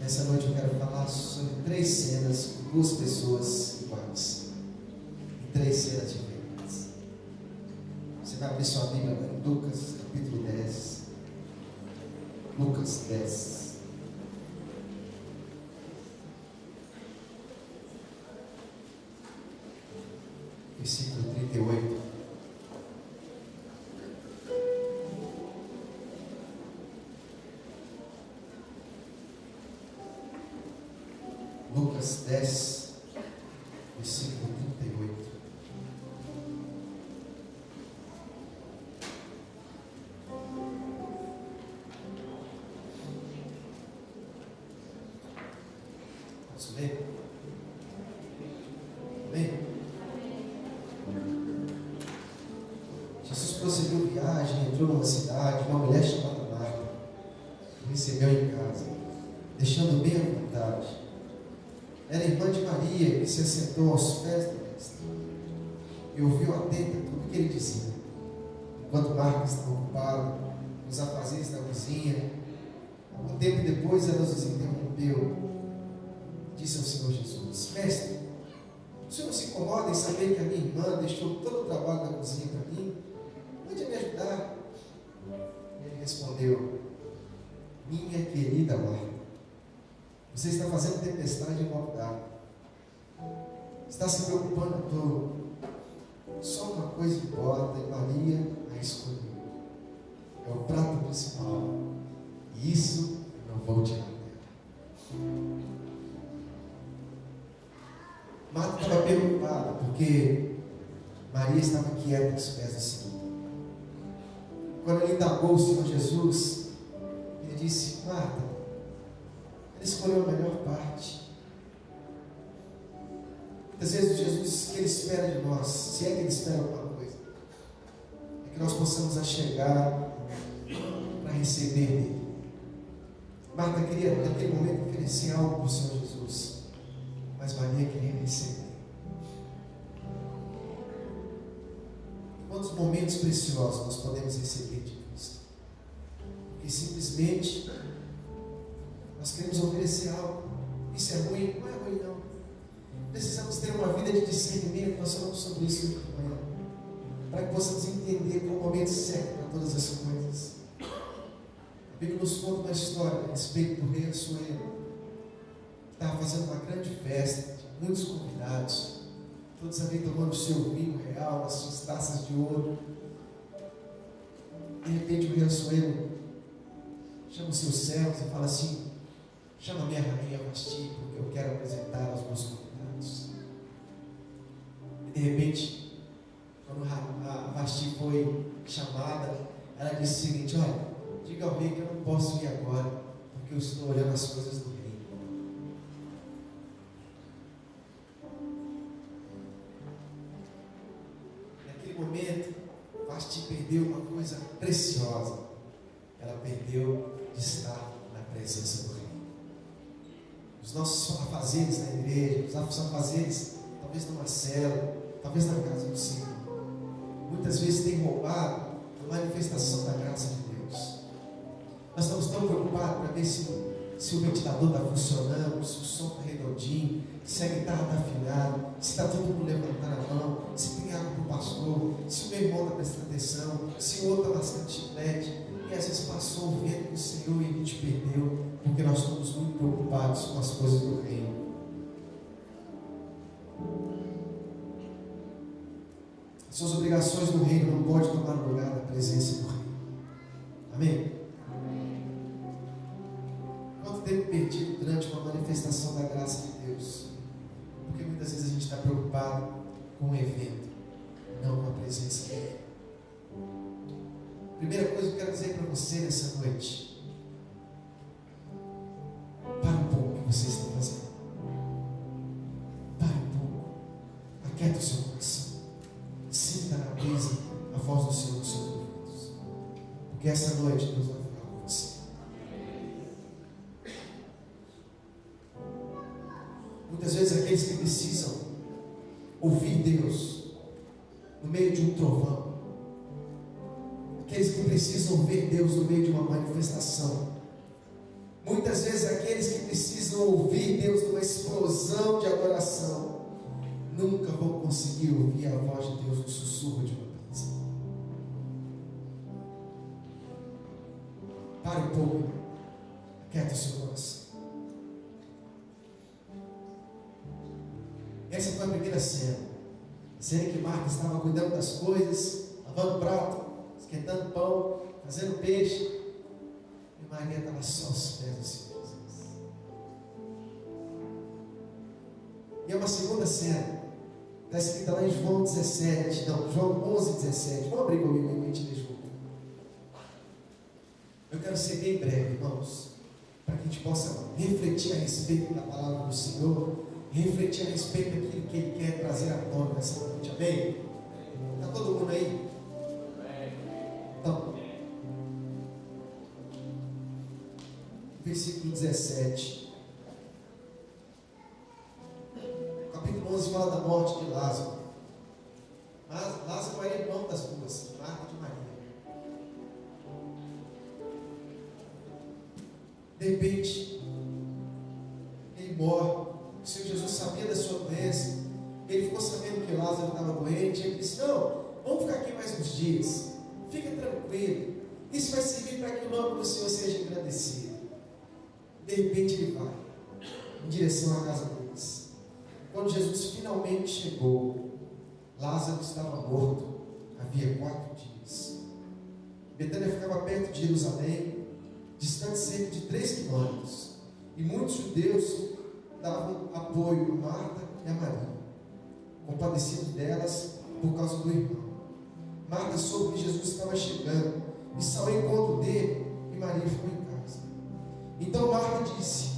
Nessa noite eu quero falar sobre 3 cenas com 2 pessoas iguais. Em 3 cenas diferentes. Você vai abrir sua Bíblia agora em Lucas, capítulo 10. Lucas 10. Versículo 38. Lucas 10, versículo 38. Posso ler? Amém? Jesus prosseguiu viagem, entrou numa cidade, uma mulher chamada Marta o recebeu em casa, deixando bem à vontade. Era irmã de Maria, que se assentou aos pés do mestre e ouviu atenta tudo o que ele dizia. Enquanto Marta estava ocupada nos afazeres da cozinha, algum tempo depois ela os interrompeu. Disse ao Senhor Jesus: Mestre, o Senhor não se incomoda em saber que a minha irmã deixou todo o trabalho da cozinha para mim? Pode me ajudar? Ele respondeu: Minha querida Marta, você está fazendo tempestade em copo d'água. Está se preocupando à toa. Só uma coisa importa e Maria a escolheu. É o prato principal. E isso eu não vou tirar dela. Marta estava preocupada porque Maria estava quieta aos pés do Senhor. Quando ele indagou o Senhor Jesus, ele disse: Marta, ele escolheu a melhor parte. Muitas vezes Jesus, o que ele espera de nós, se é que ele espera alguma coisa, é que nós possamos achegar para receber dele. Marta queria naquele momento oferecer algo para o Senhor Jesus, mas Maria queria receber. Quantos momentos preciosos nós podemos receber de Cristo? Porque simplesmente nós queremos oferecer algo. Isso é ruim? Não é ruim, não. Precisamos ter uma vida de discernimento. Nós falamos sobre isso hoje de manhã, para que possamos entender qual o momento certo para todas as coisas. A Bíblia nos conta uma história a respeito do rei Assuero, que estava fazendo uma grande festa, de muitos convidados, todos ali tomando o seu vinho real, as suas taças de ouro. De repente o rei Assuero chama os seus servos e fala assim: chama a minha rainha Vasti, porque eu quero apresentar aos meus convidados. E de repente, quando a Vasti foi chamada, ela disse o seguinte: olha, diga ao rei que eu não posso ir agora, porque eu estou olhando as coisas do rei. Naquele momento, Vasti perdeu uma coisa preciosa. Ela perdeu de estar na presença do rei. Os nossos afazeres na igreja, os nossos afazeres, talvez numa cela, talvez na casa do Senhor, muitas vezes tem roubado a manifestação da graça de Deus. Nós estamos tão preocupados para ver se o ventilador está funcionando, se o som está redondinho, se a guitarra está afinada, se está todo mundo levantando a mão, se tem água para o pastor, se o meu irmão está prestando atenção, se o outro está mascando chiclete. E às vezes passou o vento do Senhor e a gente perdeu, porque nós estamos muito preocupados com as coisas do reino. As suas obrigações no reino não podem tomar lugar da presença do reino. Amém? Quanto tempo perdido durante uma manifestação da graça de Deus? Porque muitas vezes a gente está preocupado com o evento, não com a presença dele. Primeira coisa que eu quero dizer para você nessa noite: para um pouco o que você está fazendo. Para um pouco. Aquieta o seu coração. Sinta na brisa a voz do Senhor nos seus ouvidos. Porque essa noite Deus vai falar com você. Muitas vezes aqueles que precisam ouvir Deus no meio de um trovão, aqueles que precisam ver Deus no meio de uma manifestação, muitas vezes aqueles aqueles que precisam ouvir Deus numa explosão de adoração, nunca vão conseguir ouvir a voz de Deus no sussurro de uma brisa. Pare um pouco, aquieta o seu coração. Essa foi a primeira cena. A cena em que Marta estava cuidando das coisas, lavando prato, esquentando pão, fazendo peixe, e Maria estava só aos pés do Senhor Jesus. E é uma segunda cena, está escrita lá em João 17, não, João 11, 17. Vamos abrir comigo e a gente lê junto. Eu quero ser bem breve, irmãos, para que a gente possa refletir a respeito da palavra do Senhor, refletir a respeito daquilo que Ele quer trazer à tona nessa noite. Amém? Está todo mundo aí? Então, versículo 17. O capítulo 11 fala da morte de Lázaro. Mas Lázaro era irmão das duas, Marta e de Maria. De repente, ele morre. O Senhor Jesus sabia da sua doença. Ele ficou sabendo que Lázaro estava doente. Ele disse: não, vamos ficar aqui mais uns dias. Fica tranquilo. Isso vai servir para que o nome do Senhor seja engrandecido. De repente ele vai em direção à casa deles. Quando Jesus finalmente chegou, Lázaro estava morto. Havia 4 dias. Betânia ficava perto de Jerusalém, distante cerca de 3 quilômetros. E muitos judeus davam apoio a Marta e a Maria, compadecidos delas por causa do irmão. Marta soube que Jesus estava chegando e saiu ao encontro dele, e Maria ficou em casa. Então Marta disse: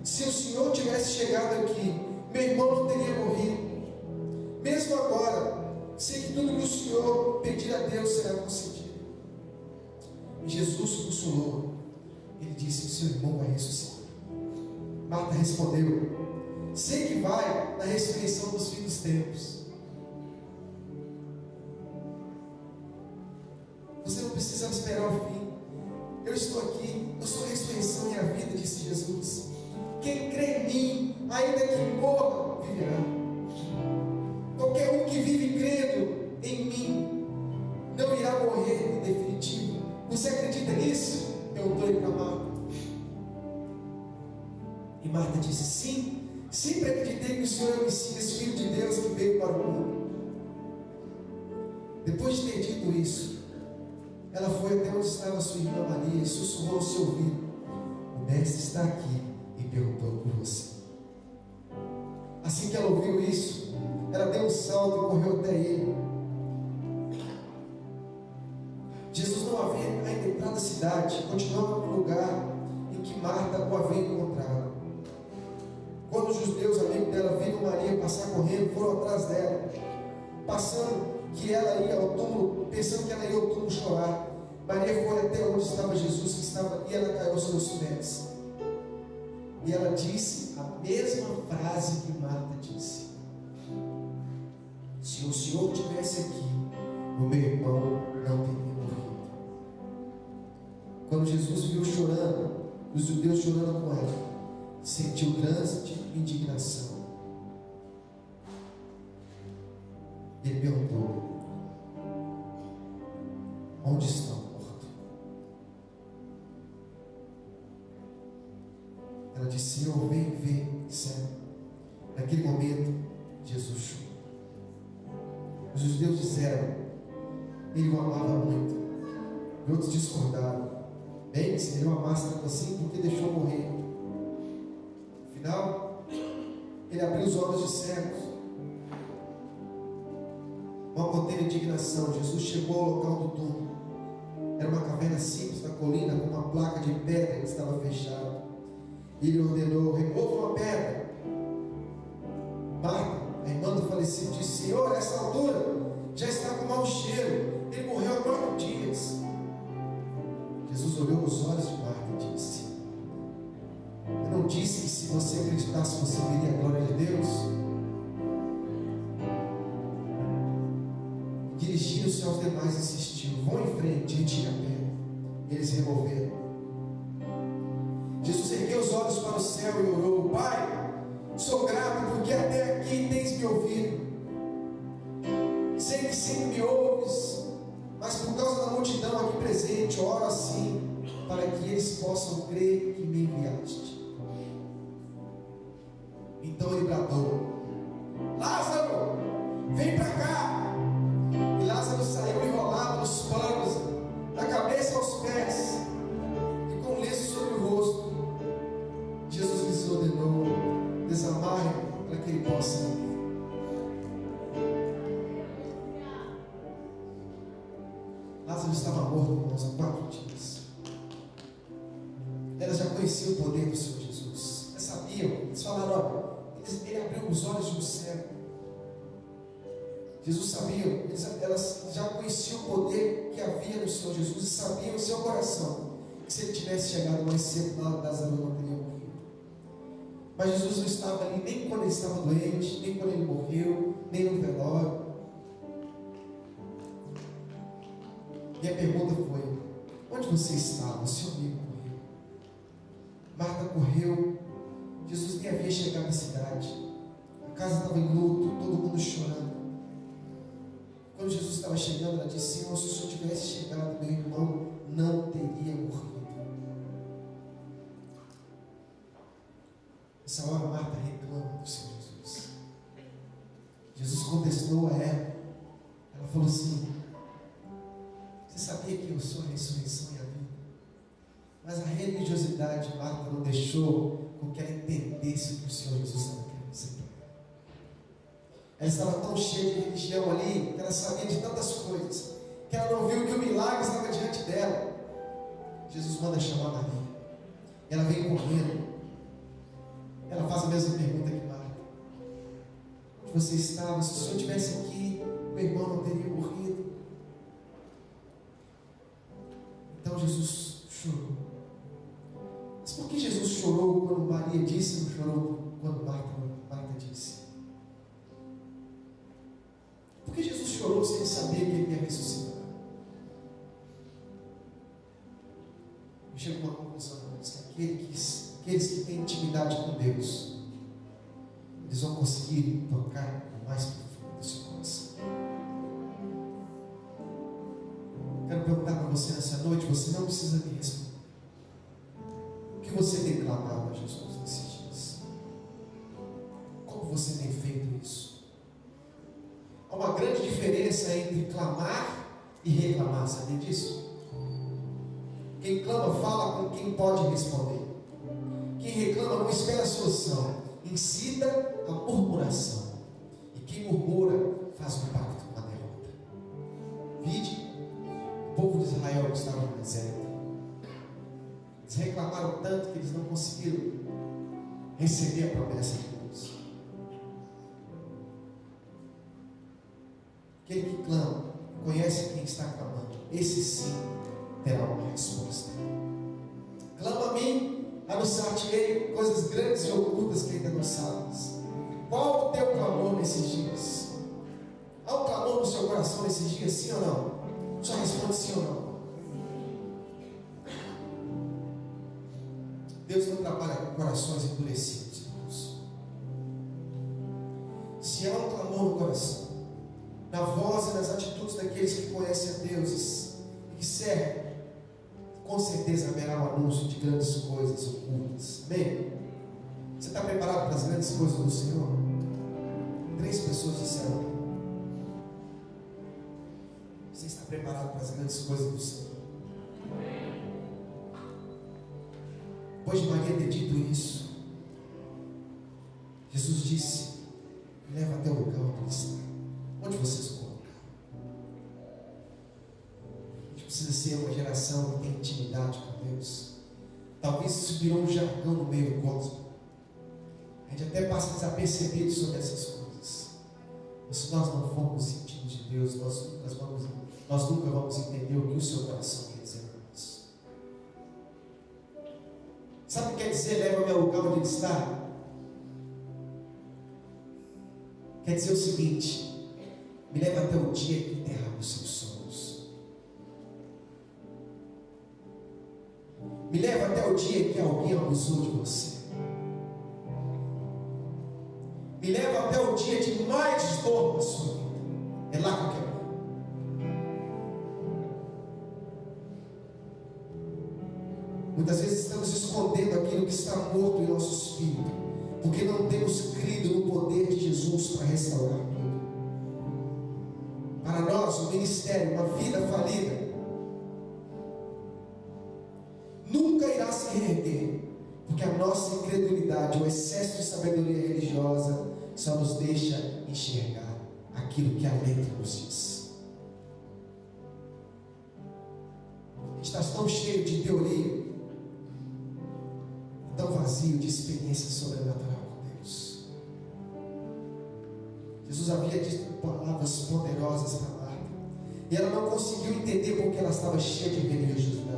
se o Senhor tivesse chegado aqui, meu irmão não teria morrido. Mesmo agora, sei que tudo que o Senhor pedir a Deus será concedido. E Jesus o consolou. Ele disse que seu irmão vai ressuscitar. Marta respondeu: sei que vai na ressurreição dos fins dos tempos. Você não precisa esperar o fim. Eu estou aqui, eu sou a ressurreição e a vida, disse Jesus. Quem crê em mim, ainda que morra, viverá. Qualquer um que vive crendo em mim não irá morrer em definitivo. Você acredita nisso? Perguntou ele para Marta. E Marta disse: sim, sempre acreditei que o Senhor é o Messias, Filho de Deus, que veio para o mundo. Depois de ter dito isso, ela foi até onde estava sua irmã Maria e sussurrou ao seu ouvido: o mestre está aqui e perguntou por você. Assim que ela ouviu isso, ela deu um salto e correu até ele. Jesus não havia ainda entrado na cidade, continuava no lugar em que Marta o havia encontrado. Quando os judeus, amigos dela, viram Maria passar correndo, foram atrás dela, pensando que ela ia ao túmulo chorar. Maria foi até onde estava Jesus, e ela caiu aos seus pés. E ela disse a mesma frase que Marta disse: se o Senhor estivesse aqui, o meu irmão não teria morrido. Quando Jesus viu chorando, os judeus chorando com ela, sentiu grande indignação. Ele perguntou: onde está o morto? Ela disse: Senhor, vem ver. Naquele momento, Jesus chorou. Os judeus disseram: ele o amava muito. E outros discordaram: bem, se ele o amasse tanto assim, por que deixou morrer? Afinal, ele abriu os olhos de cegos. Mal contendo indignação, Jesus chegou ao local do túmulo. Era uma caverna simples na colina, com uma placa de pedra que estava fechada. Ele ordenou: remova uma pedra. Marta, a irmã do falecido, disse: Senhor, a essa altura já está com mau cheiro. Ele morreu há 4 dias. Jesus olhou nos olhos de Marta e disse: eu não disse que se você acreditasse você veria a glória de Deus? Dirigindo-se aos demais, insistiu: vão em frente, retire a pedra. Eles removeram. Jesus ergueu os olhos para o céu céu e orou: Pai, sou grato porque até aqui tens me ouvido. Sei que sempre me ouves, mas por causa da multidão aqui presente, oro assim, para que eles possam crer que me enviaste. Então ele bradou: Lázaro, vem para cá. E Lázaro saiu enrolado nos panos, da cabeça aos pés, e com um lenço sobre o rosto. Jesus lhes ordenou: desamarre para que ele possa ir. Lázaro estava morto, irmãos, há 4 dias. Elas já conheciam o poder do Senhor Jesus. Elas sabiam, eles falaram: olha, ele abriu os olhos do céu. Jesus sabia, elas já conheciam o poder que havia no Senhor Jesus e sabiam em seu coração que se ele tivesse chegado mais cedo, Lázaro não teria morrido. Mas Jesus não estava ali nem quando ele estava doente, nem quando ele morreu, nem no velório. E a pergunta foi: onde você estava? O seu amigo morreu. Marta correu. Jesus nem havia chegado na cidade. A casa estava em luto, todo mundo chorando. Quando Jesus estava chegando, ela disse: Senhor, se o Senhor tivesse chegado, meu irmão não teria morrido. Nessa hora, Marta reclama do Senhor Jesus. Jesus contestou a ela. Ela falou assim: você sabia que eu sou a ressurreição e a vida? Mas a religiosidade de Marta não deixou com que ela entendesse o que o Senhor Jesus estava querendo dizer para ela. Ela estava tão cheia de religião ali, que ela sabia de tantas coisas, que ela não viu que o milagre estava diante dela. Jesus manda chamar Maria. Ela vem correndo. Ela faz a mesma pergunta que Marta: onde você estava? Se o Senhor estivesse aqui, meu irmão não teria morrido. Então Jesus chorou. Mas por que Jesus chorou quando Maria disse e não chorou quando Marta disse? Por que Jesus chorou sem saber que ele ia ressuscitar? Eu chego a uma conclusão, que aqueles que têm intimidade com Deus, eles vão conseguir tocar o mais profundo do seu coração. Quero perguntar para você nessa noite, você não precisa me responder. O que você tem clamado a Jesus nesses dias? Como você tem feito isso? Há uma grande diferença entre clamar e reclamar, sabia disso? Quem clama fala com quem pode responder. Quem reclama não espera a solução, incita a murmuração. E quem murmura faz um pacto com a derrota. Vide o povo de Israel que estava no deserto. Eles reclamaram tanto que eles não conseguiram receber a promessa de Deus. Aquele que clama, conhece quem está clamando, esse sim terá uma resposta. Clama a mim, anunciar-te-ei coisas grandes e ocultas que ainda não sabes. Qual o teu clamor nesses dias? Há um clamor no seu coração nesses dias, sim ou não? Só responde sim ou não. Deus não trabalha com corações endurecidos, irmãos. Se há um clamor no coração, na voz e nas atitudes daqueles que conhecem a Deus e que servem, com certeza haverá um anúncio de grandes coisas ocultas. Amém? Você está preparado para as grandes coisas do Senhor? 3 pessoas disseram amém. Você está preparado para as grandes coisas do Senhor? Depois de Maria ter dito isso, Jesus disse: me leva até o lugar onde ele está. Onde vocês colocam? A gente precisa ser uma geração que tem intimidade com Deus. Talvez isso virou um jargão no meio do cosmos. A gente até passa desapercebido sobre essas coisas. Mas se nós não formos íntimos de Deus, nós nunca vamos entender o que o seu coração quer dizer para nós. Sabe o que quer dizer leva-me ao lugar onde ele está? Quer dizer o seguinte: me leva até o dia que enterrar os seus sonhos. Me leva até o dia que alguém abusou de você. me leva até o dia de mais dor na sua vida. É lá que eu quero ir. Muitas vezes estamos escondendo aquilo que está morto em nosso espírito, porque não temos crido no poder de Jesus para restaurar tudo. Para nós, o ministério, uma vida falida, nunca irá se reerguer, porque a nossa incredulidade, o excesso de sabedoria religiosa, só nos deixa enxergar aquilo que a letra nos diz. A gente está tão cheio de teoria, tão vazio de experiência sobrenatural com Deus. Jesus havia dito palavras poderosas para Marta, e ela não conseguiu entender porque ela estava cheia de religiosidade.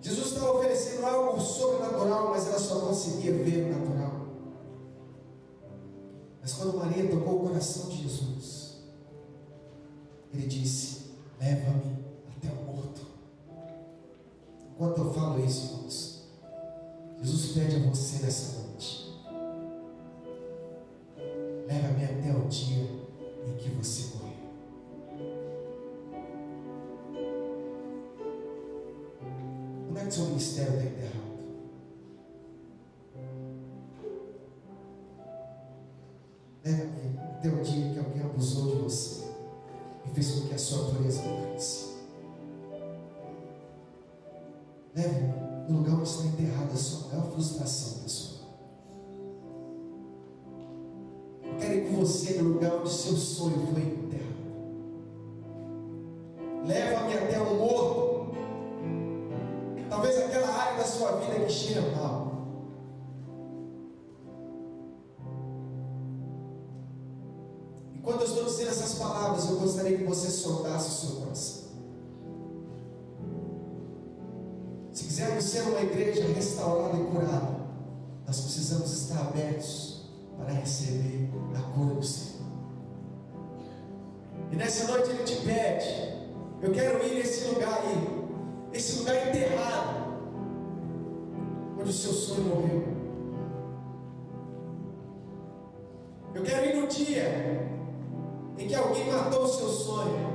Jesus estava oferecendo algo sobrenatural, mas ela só conseguia ver o natural. Mas quando Maria tocou o coração de Jesus, ele disse: leva-me até o morto. Enquanto eu falo isso, irmãos, Jesus pede a você nessa noite: leva-me até o dia em que você morreu. Onde é que seu ministério está enterrado? Leva-me até o dia que alguém abusou de você e fez com que a sua pureza morresse. Leve-me no lugar onde está enterrada a sua maior frustração pessoal. Eu quero ir com você no lugar onde seu sonho foi enterrado. Leva-me até o morto. Talvez aquela área da sua vida que cheira mal. Enquanto eu estou dizendo essas palavras, eu gostaria que você soltasse o seu coração. Se quisermos ser uma igreja restaurada e curada, nós precisamos estar abertos para receber a cura do Senhor. E nessa noite Ele te pede: eu quero ir nesse lugar aí, esse lugar enterrado, onde o seu sonho morreu. Eu quero ir no dia em que alguém matou o seu sonho.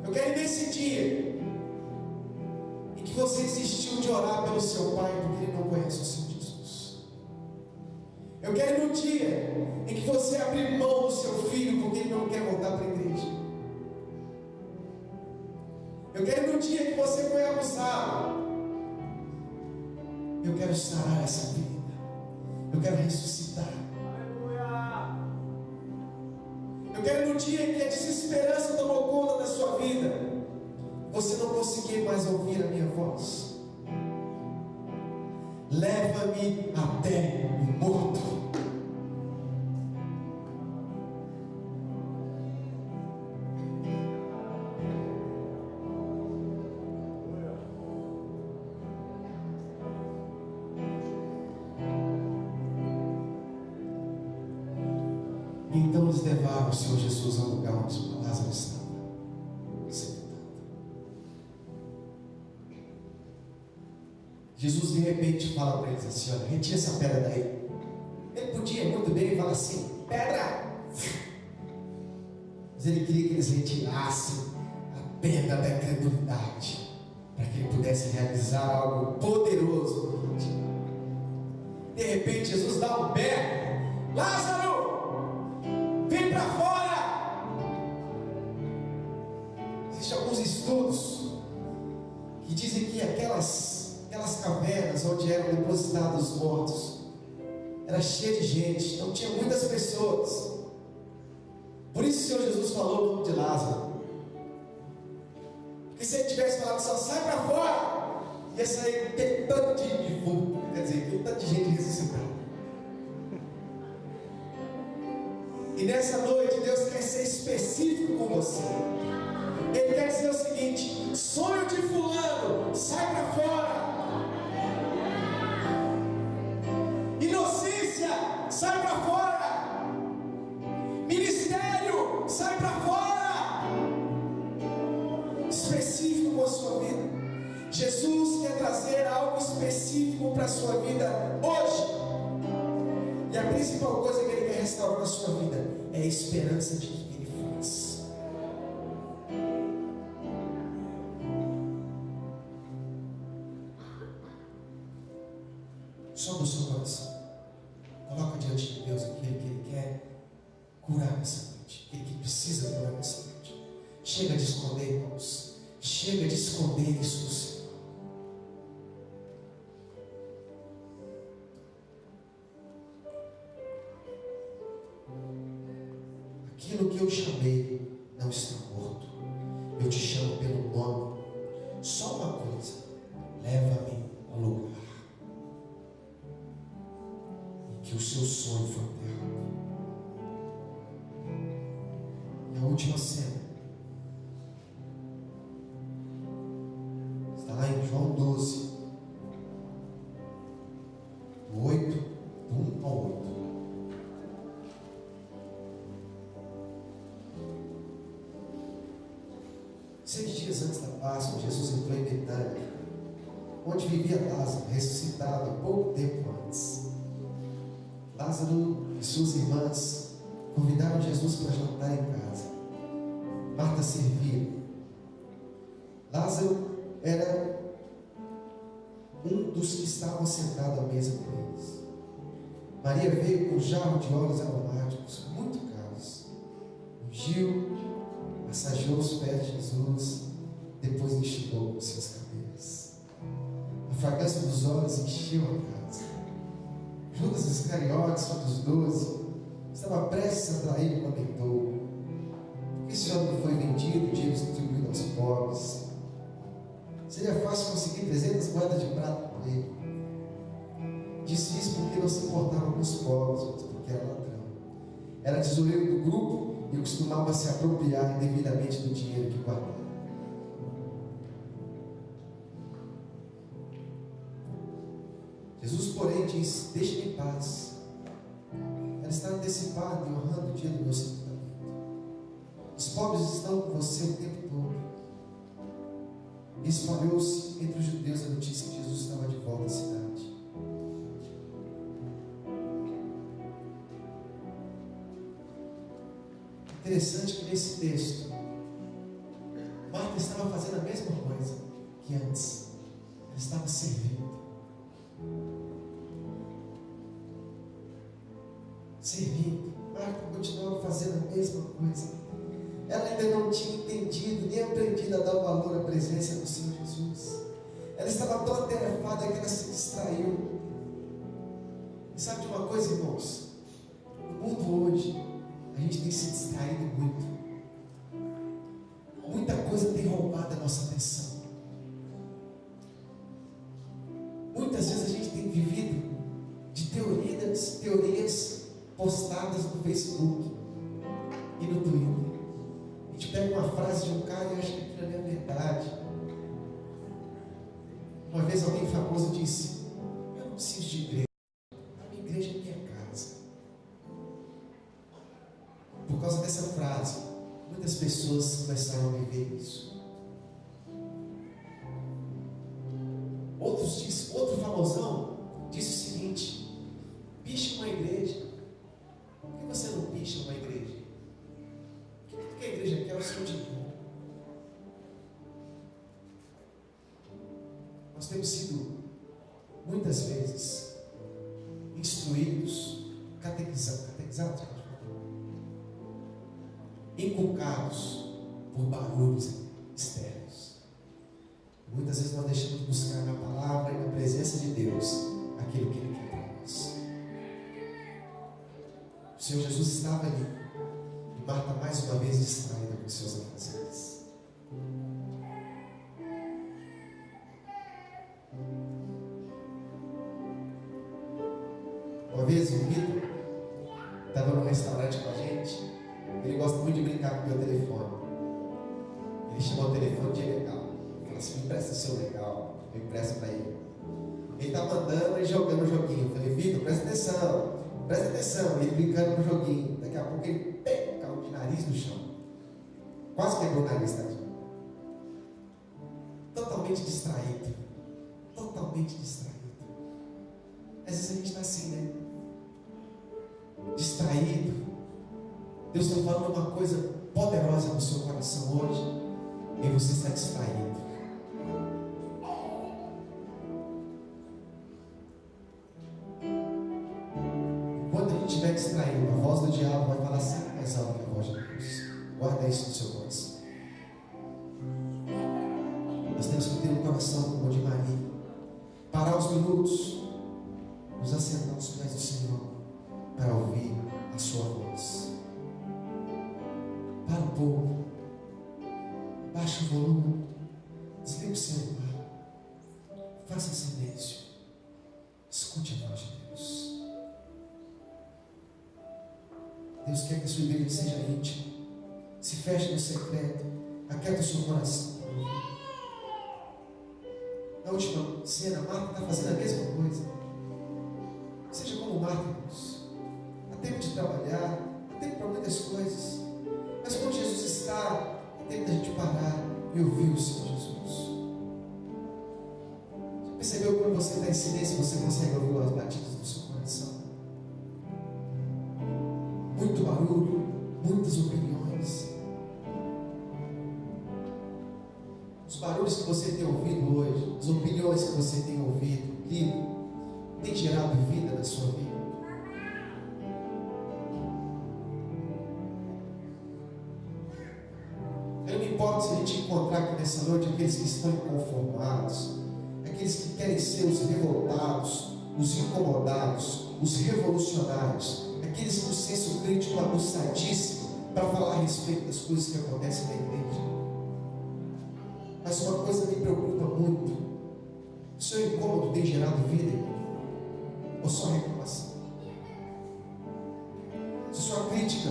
Eu quero ir nesse dia em que você desistiu de orar pelo seu pai porque ele não conhece o Senhor Jesus. Eu quero ir no dia em que você abriu mão do seu filho porque ele não quer voltar para a igreja. Eu quero ir no dia que você foi abusado. Eu quero sarar essa vida. Eu quero ressuscitar. Eu quero ir no dia em que a desesperança tomou conta da sua vida, você não conseguir mais ouvir a minha voz. Leva-me até o morto. Então eles levaram o Senhor Jesus ao lugar onde Lázaro estava sepultado. Jesus de repente fala para eles assim: olha, retira essa pedra daí. Ele podia muito bem falar assim: pedra! Mas ele queria que eles retirassem a pedra da incredulidade, para que ele pudesse realizar algo poderoso. De repente Jesus dá um berro: Lázaro! Vem para fora! Existem alguns estudos que dizem que aquelas cavernas onde eram depositados os mortos era cheia de gente, não tinha muitas pessoas. Por isso o Senhor Jesus falou o nome de Lázaro. Porque se ele tivesse falado só sai para fora, ia sair ter tanto de vulto, quer dizer, ter tanto de gente ressuscitada. E nessa noite Deus quer ser específico com você. Ele quer dizer o seguinte: sonho de fulano, sai para fora. Inocência, sai para fora. Ministério, sai para fora. Específico com a sua vida. Jesus quer trazer algo específico para a sua vida hoje. E a principal coisa que Ele quer restaurar na sua vida é a esperança de que Ele faz. Só do seu coração. Coloca diante de Deus aquilo que Ele quer curar nessa noite. Aquilo que precisa curar nessa noite. Chega de esconder, irmãos. Chega de esconder isso do Senhor. Aquilo que eu chamei não está morto. Eu te chamo pelo nome. Só uma coisa: leva-me ao lugar em que o seu sonho foi enterrado. E a última cena está lá em João 12, do 8, do 1 ao 8. 6 dias antes da Páscoa, Jesus entrou em Betânia, onde vivia Lázaro, ressuscitado há pouco tempo antes. Lázaro e suas irmãs convidaram Jesus para jantar em casa. Marta servia. Lázaro era um dos que estavam sentados à mesa com eles. Maria veio com um jarro de óleos aromáticos, muito caros. Ungiu, massageou os pés de Jesus, depois enxugou com seus cabelos. A fragrância dos óleos encheu a casa. Judas Iscariotes, um dos 12, estava prestes a trair e lamentou: por que esse homem não foi vendido e dinheiro distribuído aos pobres? Seria fácil conseguir 300 moedas de prata por ele. Disse isso porque não se importava com os pobres, mas porque era ladrão. Era tesoureiro do grupo e costumava se apropriar indevidamente do dinheiro que guardava. Jesus, porém, disse: deixe-me em paz. Ela está antecipada e honrando o dia do meu sepultamento. Os pobres estão com você o tempo todo. E espalhou-se entre os judeus a notícia que Jesus estava de volta à cidade. Interessante que nesse texto, Marta estava fazendo a mesma coisa que antes. Ela estava servindo. Servindo. Marta continuava fazendo a mesma coisa. Ela ainda não tinha entendido, nem aprendido a dar valor à presença do Senhor Jesus. Ela estava tão atarefada que ela se distraiu. E sabe de uma coisa, irmãos? No mundo hoje, a gente tem se distraído muito. Muita coisa tem roubado a nossa atenção. Muitas vezes a gente tem vivido de teorias postadas no Facebook e no Twitter. A gente pega uma frase de um cara e acha que aquilo ali é verdade. Uma vez alguém famoso disse: eu não preciso de igreja. A minha igreja é minha casa. Por causa dessa frase, muitas pessoas começaram a viver isso. Outro famosão disse o seguinte: piche uma igreja. Por que você não picha uma igreja? O que a igreja quer é o seu dinheiro. Nós temos sido muitas vezes instruídos, catequizados, inculcados por barulhos externos. Muitas vezes nós deixamos de buscar na palavra e na presença de Deus aquilo que Ele quer para nós. O Senhor Jesus estava ali e Marta mais uma vez distraída com seus afazeres. Uma vez o Vitor estava num restaurante com a gente. Ele gosta muito de brincar com o meu telefone. Ele chamou o telefone de legal. Ele falou assim: me empresta o seu legal. Eu empresto para ele. Ele estava andando e jogando o joguinho. Eu falei: Vitor, presta atenção. Presta atenção. Ele brincando no joguinho. Daqui a pouco ele caiu de nariz no chão. Quase quebrou o nariz, tadinho. Totalmente distraído. totalmente distraído. Às vezes a gente está assim, né? Distraído. Deus está falando uma coisa poderosa no seu coração hoje, e você está distraído. Enquanto a gente estiver distraído, a voz do diabo vai falar sempre mais alto que a voz de Deus. Guarda isso no seu coração. Nós temos que ter um coração como o de Maria. Parar os minutos, nos assentar aos pés do Senhor para ouvir a sua voz. Para um pouco, baixa o volume, desliga o celular, faça silêncio, escute a voz de Deus. Deus quer que a sua igreja seja íntima. Se feche no secreto, aquieta o seu coração. Na última cena, Marta está fazendo a mesma coisa. Seja como Marta, irmãos. Há tempo de trabalhar, há tempo para muitas coisas. Mas quando Jesus está, é tempo da gente parar e ouvir o Senhor Jesus. Já percebeu quando você está em silêncio, você consegue ouvir as batidas do seu coração? Muito barulho, muitas opiniões. Os barulhos que você tem ouvido hoje, as opiniões que você tem ouvido, lido, tem gerado vida na sua vida? Eu não me importo se a gente encontrar aqui nessa noite aqueles que estão inconformados, aqueles que querem ser os revoltados, os incomodados, os revolucionários, aqueles com senso crítico aguçadíssimo para falar a respeito das coisas que acontecem na igreja. Mas uma coisa me preocupa muito: o seu incômodo tem gerado vida, irmão? Ou só reclamação? Se sua crítica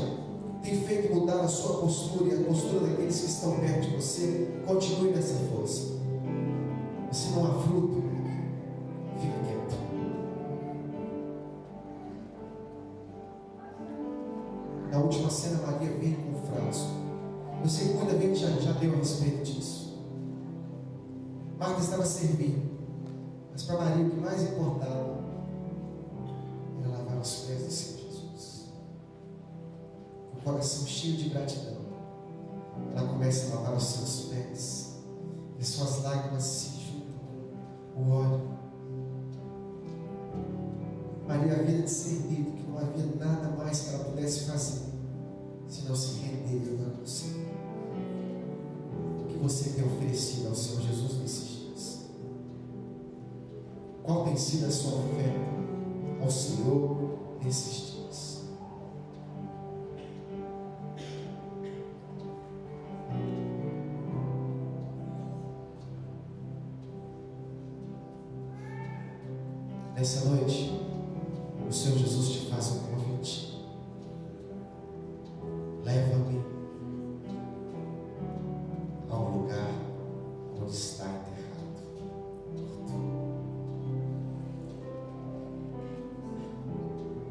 tem feito mudar a sua postura e a postura daqueles que estão perto de você, continue nessa força. Se não há fruto, fica quieto. Na última cena, Maria veio com um frasco. Eu sei que muita gente já deu a respeito disso. Marta estava servindo, mas para Maria o que mais importava era lavar os pés do Senhor Jesus. Com o coração cheio de gratidão, ela começa a lavar os seus pés, e suas lágrimas se juntam o óleo. Maria havia discernido que não havia nada mais que ela pudesse fazer senão se render e adorar o Senhor. O que você tem oferecido ao Senhor Jesus nesses dias? Qual tem sido a sua oferta ao Senhor nesses dias? Nessa noite, o Senhor Jesus te faz um convite. Leva-me ao lugar onde está enterrado.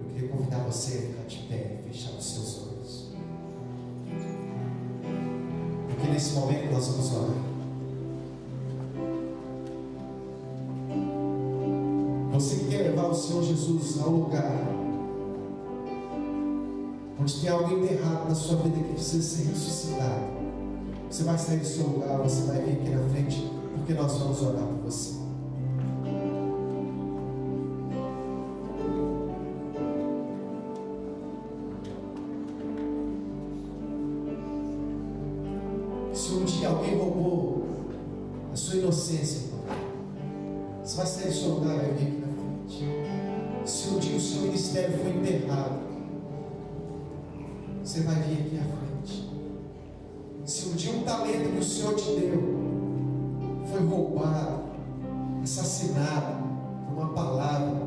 Eu queria convidar você a ficar de pé e fechar os seus olhos. Porque nesse momento nós vamos orar. Você que quer levar o Senhor Jesus ao lugar onde tem algo enterrado na sua vida que precisa ser ressuscitado, você vai sair do seu lugar, você vai vir aqui na frente, porque nós vamos orar por você. Se um dia alguém roubou a sua inocência, irmão, você vai sair do seu lugar e vai vir aqui na frente. Se um dia o seu ministério foi enterrado, você vai vir aqui à frente. Se um dia um talento que o Senhor te deu foi roubado, assassinado por uma palavra,